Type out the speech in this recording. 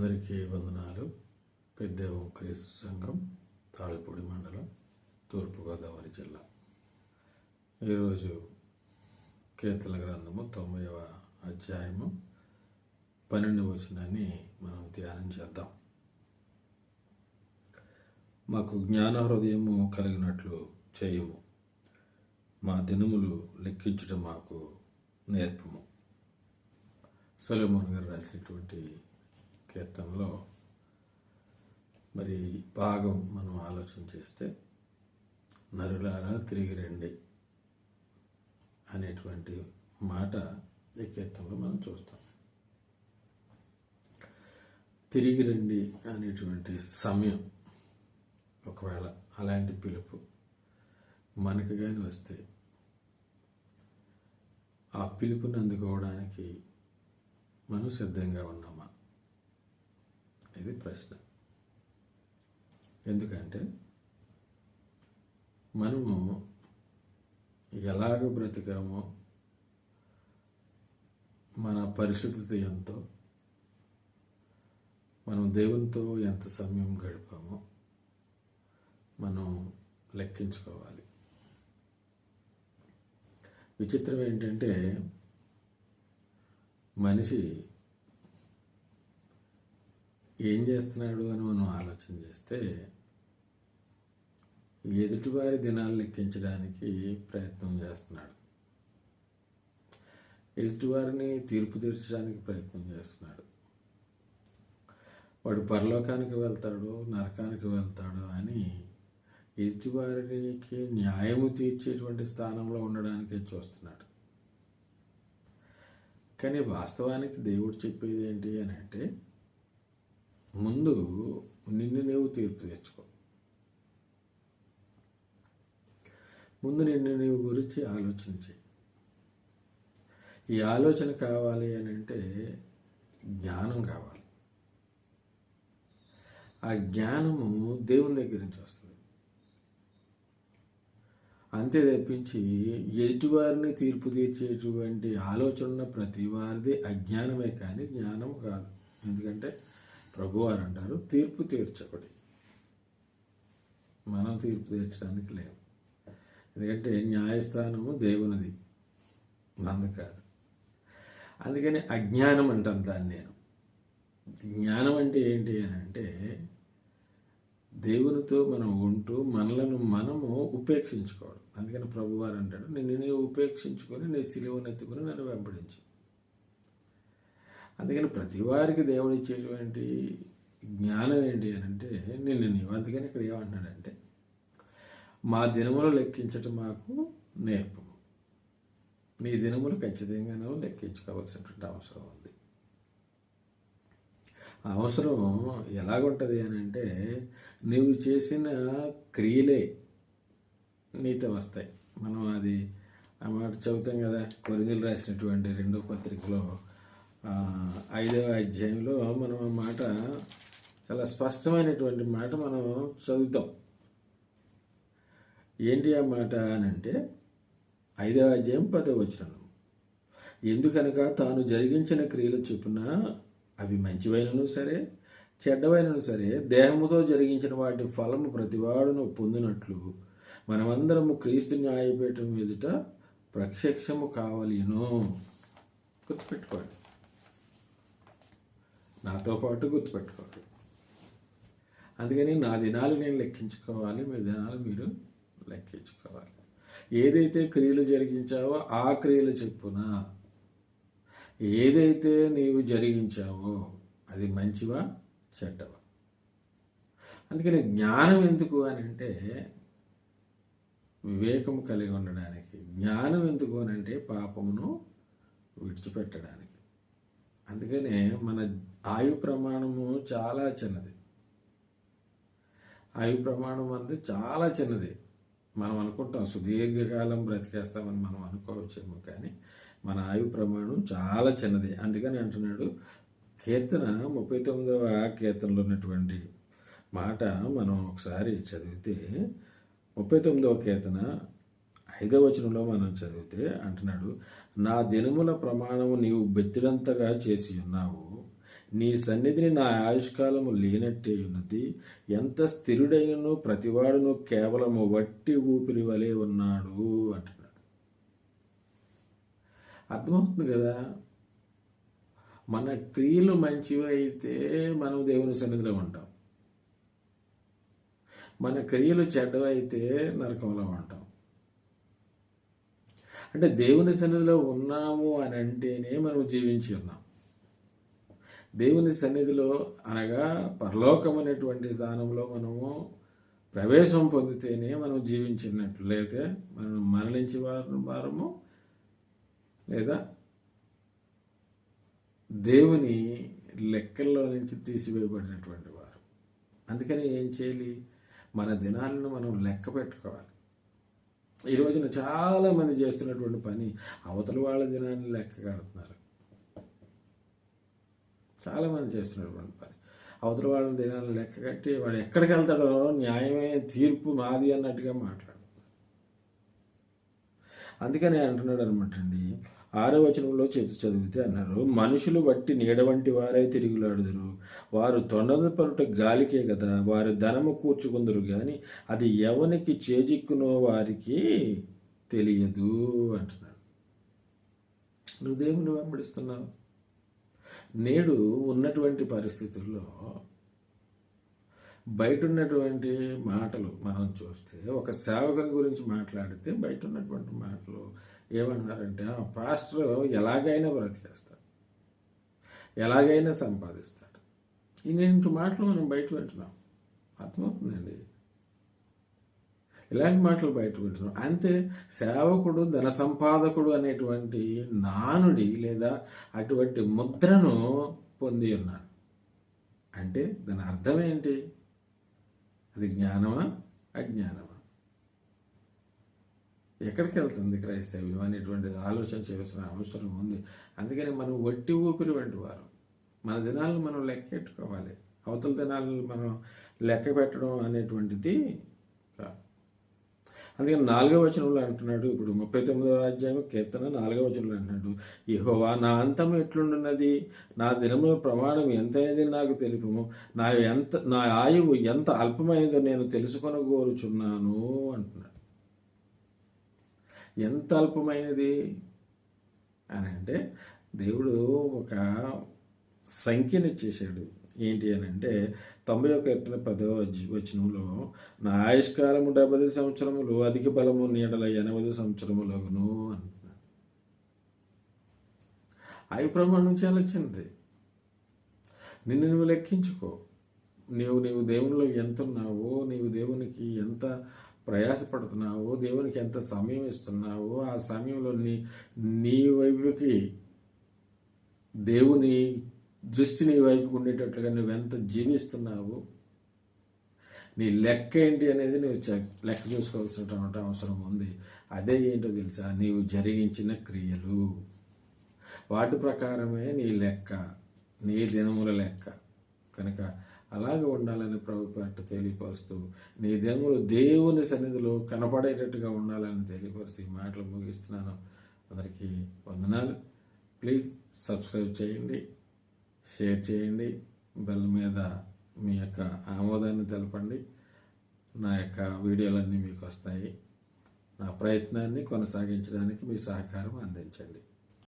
అందరికీ వందనాలు. పెద్దేవం క్రీస్తు సంఘం, తాళ్ళపూడి మండలం, తూర్పుగోదావరి జిల్లా. ఈరోజు కీర్తన గ్రంథము 90వ అధ్యాయము 12వ వచనాన్ని మనం ధ్యానం చేద్దాం. మాకు జ్ఞాన హృదయము కలిగినట్లు చేయము, మా దినములు లెక్కించడం మాకు నేర్పము. సొలొమోను గారు రాసినటువంటి కీర్తనలో మరి భాగం మనం ఆలోచన చేస్తే, నరులారా తిరిగి రండి అనేటువంటి మాట ఈ కీర్తనలో మనం చూస్తాం. తిరిగి రండి అనేటువంటి సమయం, ఒకవేళ అలాంటి పిలుపు మనకు కానీ వస్తే ఆ పిలుపుని అందుకోవడానికి మనం సిద్ధంగా ఉన్నామా? ఇది ప్రశ్న. ఎందుకంటే మనము ఎలాగ బ్రతికామో, మన పరిశుద్ధత ఎంతో, మనం దేవునితో ఎంత సమయం గడిపామో మనం లెక్కించుకోవాలి. విచిత్రం ఏంటంటే, మనిషి ఏం చేస్తున్నాడు అని మనం ఆలోచన చేస్తే, ఎదుటివారి దినాలు లెక్కించడానికి ప్రయత్నం చేస్తున్నాడు, ఎదుటివారిని తీర్పు తీర్చడానికి ప్రయత్నం చేస్తున్నాడు. వాడు పరలోకానికి వెళ్తాడు, నరకానికి వెళ్తాడు అని ఎదుటివారికి న్యాయము తీర్చేటువంటి స్థానంలో ఉండడానికే చూస్తున్నాడు. కానీ వాస్తవానికి దేవుడు చెప్పేది ఏంటి అని అంటే, ముందు నిన్ను నీవు తీర్పు తెచ్చుకో, ముందు నిన్ను నీవు గురించి ఆలోచించి. ఈ ఆలోచన కావాలి అని అంటే జ్ఞానం కావాలి. ఆ జ్ఞానము దేవుని దగ్గర నుంచి వస్తుంది. అంతే తప్పించి ఎదుటివారిని తీర్పు తీర్చేటువంటి ఆలోచన ప్రతి వారిది అజ్ఞానమే కానీ జ్ఞానం కాదు. ఎందుకంటే ప్రభువారు అంటారు, తీర్పు తీర్చకుడి. మనం తీర్పు తీర్చడానికి లేము. ఎందుకంటే న్యాయస్థానము దేవునిది, మనది కాదు. అందుకని అజ్ఞానం అంటాను దాన్ని నేను. జ్ఞానం అంటే ఏంటి అని అంటే, దేవునితో మనం ఉంటూ మనలను మనము ఉపేక్షించుకోవడం. అందుకని ప్రభువారు అంటాడు, నిన్ను నీవు ఉపేక్షించుకొని నీ సిలువను ఎత్తుకొని నన్ను వెంబడించు. అందుకని ప్రతి వారికి దేవుడు ఇచ్చేటువంటి జ్ఞానం ఏంటి అని అంటే నిన్ను నీవు. అందుకని ఇక్కడ ఏమంటున్నాడంటే, మా దినములు లెక్కించటం మాకు నేర్పము. నీ దినములు ఖచ్చితంగా నువ్వు లెక్కించుకోవాల్సినటువంటి అవసరం ఉంది. అవసరం ఎలాగుంటుంది అని అంటే, నీవు చేసిన క్రియలే నీతో వస్తాయి. మనం అది ఆ మాట చదువుతాం కదా, కొరింథీయులకు రాసినటువంటి 2వ పత్రికలో 5వ అధ్యాయంలో మనం ఆ మాట, చాలా స్పష్టమైనటువంటి మాట మనం చదువుతాం. ఏంటి ఆ మాట అని అంటే, 5వ అధ్యాయం 10వ వచనం, ఎందుకనగా తాను జరిగించిన క్రియలు చొప్పున అవి మంచివైనను సరే చెడ్డవైనను సరే దేహముతో జరిగించిన వాటి ఫలము ప్రతివాడును పొందినట్లు మనమందరము క్రీస్తు న్యాయపీఠం ఎదుట ప్రత్యక్షము కావాలిను. గుర్తుపెట్టుకోండి, నాతో పాటు గుర్తుపెట్టుకోండి. అందుకని నా దినాలు నేను లెక్కించుకోవాలి, మీ దినాలు మీరు లెక్కించుకోవాలి. ఏదైతే క్రియలు జరిగించావో ఆ క్రియలు చెప్పున ఏదైతే నీవు జరిగించావో అది మంచివా చెడ్డవా. అందుకని జ్ఞానం ఎందుకు అని అంటే, వివేకము కలిగి ఉండడానికి. జ్ఞానం ఎందుకు అని అంటే, పాపమును విడిచిపెట్టడానికి. అందుకనే మన ఆయు ప్రమాణము చాలా చిన్నది. ఆయు ప్రమాణం అనేది చాలా చిన్నది. మనం అనుకుంటాం సుదీర్ఘకాలం బ్రతికేస్తామని మనం అనుకోవచ్చేమో, కానీ మన ఆయు ప్రమాణం చాలా చిన్నది. అందుకని అంటున్నాడు, కీర్తన 39వ కీర్తనలో ఉన్నటువంటి మాట మనం ఒకసారి చదివితే, 39వ కీర్తన 5వ వచనంలో మనం చదివితే అంటున్నాడు, నా దినముల ప్రమాణము నీవు బెత్తిడంతగా చేసి ఉన్నావు, నీ సన్నిధిని నా ఆయుష్కాలము లేనట్టే ఉన్నది. ఎంత స్థిరుడైనను ప్రతివాడును కేవలము వట్టి ఊపిరి వలె ఉన్నాడు అంటున్నాడు. అర్థమవుతుంది కదా. మన క్రియలు మంచివి అయితే మనం దేవుని సన్నిధిలో ఉంటాం. మన క్రియలు చెడ్డవైతే నరకంలో ఉంటాం. అంటే దేవుని సన్నిధిలో ఉన్నాము అని అంటేనే మనం జీవించి ఉన్నాం. దేవుని సన్నిధిలో అనగా పరలోకమైనటువంటి స్థానంలో మనము ప్రవేశం పొందితేనే మనం జీవించినట్లు, లేకపోతే మనం మరణించే వారము లేదా దేవుని లెక్కల్లో నుంచి తీసివేయబడినటువంటి వారు. అందుకని ఏం చేయాలి? మన దినాలను మనం లెక్క పెట్టుకోవాలి. ఈ రోజున చాలామంది చేస్తున్నటువంటి పని అవతల వాళ్ళ దినాన్ని లెక్క కడుతున్నారు. చాలామంది చేస్తున్నటువంటి పని అవతల వాళ్ళ దినాన్ని లెక్క కట్టి వాడు ఎక్కడికి వెళ్తాడో న్యాయమే తీర్పు మాది అన్నట్టుగా మాట్లాడుతున్నారు. అందుకని అంటున్నాడు అనమాట అండి. 6వ వచనంలో చదివితే అన్నారు, మనుషులు బట్టి నీడ వంటి వారే తిరుగులాడుదురు, వారు తొండపరుట గాలికే కదా, వారి ధనము కూర్చుకుందరు కానీ అది ఎవనికి చేజిక్కునో వారికి తెలియదు అంటున్నాడు. నువ్వు దేవుని వెంబడిస్తున్నావు. నేడు ఉన్నటువంటి పరిస్థితుల్లో బయట ఉన్నటువంటి మాటలు మనం చూస్తే, ఒక సేవకుని గురించి మాట్లాడితే బయట ఉన్నటువంటి మాటలు ఏమంటున్నారంటే, పాస్టర్ ఎలాగైనా బ్రతికేస్తాడు, ఎలాగైనా సంపాదిస్తాడు. ఇలాంటి మాటలు మనం బయట వింటున్నాం. అర్థమవుతుందండి. ఇలాంటి మాటలు బయట వింటున్నాం. అంతే సేవకుడు ధన సంపాదకుడు అనేటువంటి నానుడి లేదా అటువంటి ముద్రను పొంది ఉన్నాడు. అంటే దాని అర్థం ఏంటి? అది జ్ఞానమా అజ్ఞానమా? ఎక్కడికి వెళ్తుంది క్రైస్తవ్యం అనేటువంటిది ఆలోచన చేయాల్సిన అవసరం ఉంది. అందుకని మనం వట్టి ఊపిరి వంటి వారు. మన దినాలను మనం లెక్కెట్టుకోవాలి. అవతల దినాలను మనం లెక్క పెట్టడం అనేటువంటిది కాదు. అందుకని 4వ వచనంలో అంటున్నాడు, ఇప్పుడు 39వ అధ్యాయం కీర్తన 4వ వచనంలో అంటున్నాడు, యెహోవా నా అంతం ఎట్లుండున్నది, నా దినముల ప్రమాణం ఎంతైనది నాకు తెలుపుము, నా ఆయువు ఎంత అల్పమైనదో నేను తెలుసుకొనగోరుచున్నాను అంటున్నాడు. ఎంత అల్పమైనది అని అంటే దేవుడు ఒక సంఖ్యనిచ్చేసాడు. ఏంటి అని అంటే 91 కీర్తన 10వ వచనంలో, నా ఆయుష్కాలము 70 సంవత్సరములు, అధిక బలము నీడల 80 సంవత్సరములగును అంటున్నాడు. ఆయు ప్రమాణం చాలా చిన్నది. నిన్ను నువ్వు లెక్కించుకో. నీవు దేవునిలో ఎంత ఉన్నావో, నీవు దేవునికి ఎంత ప్రయాసపడుతున్నావో, దేవునికి ఎంత సమయం ఇస్తున్నావో, ఆ సమయంలో నీ వైపుకి దేవుని దృష్టి నీ వైపుకు ఉండేటట్లుగా నువ్వెంత జీవిస్తున్నావు, నీ లెక్క ఏంటి అనేది నువ్వు లెక్క చూసుకోవాల్సినటువంటి అవసరం ఉంది. అదే ఏంటో తెలుసా? నీవు జరిగించిన క్రియలు, వాటి ప్రకారమే నీ లెక్క, నీ దినముల లెక్క. కనుక అలాగే ఉండాలని ప్రభు పేరట తెలియపరుస్తూ, నీ దినములు దేవుని సన్నిధిలో కనపడేటట్టుగా ఉండాలని తెలియపరిచి మాటలు ముగిస్తున్నాను. అందరికీ వందనాలు. ప్లీజ్ సబ్స్క్రైబ్ చేయండి, షేర్ చేయండి, బెల్ మీద మీ యొక్క ఆమోదాన్ని తెలపండి. నా యొక్క వీడియోలన్నీ మీకు వస్తాయి. నా ప్రయత్నాన్ని కొనసాగించడానికి మీ సహకారం అందించండి.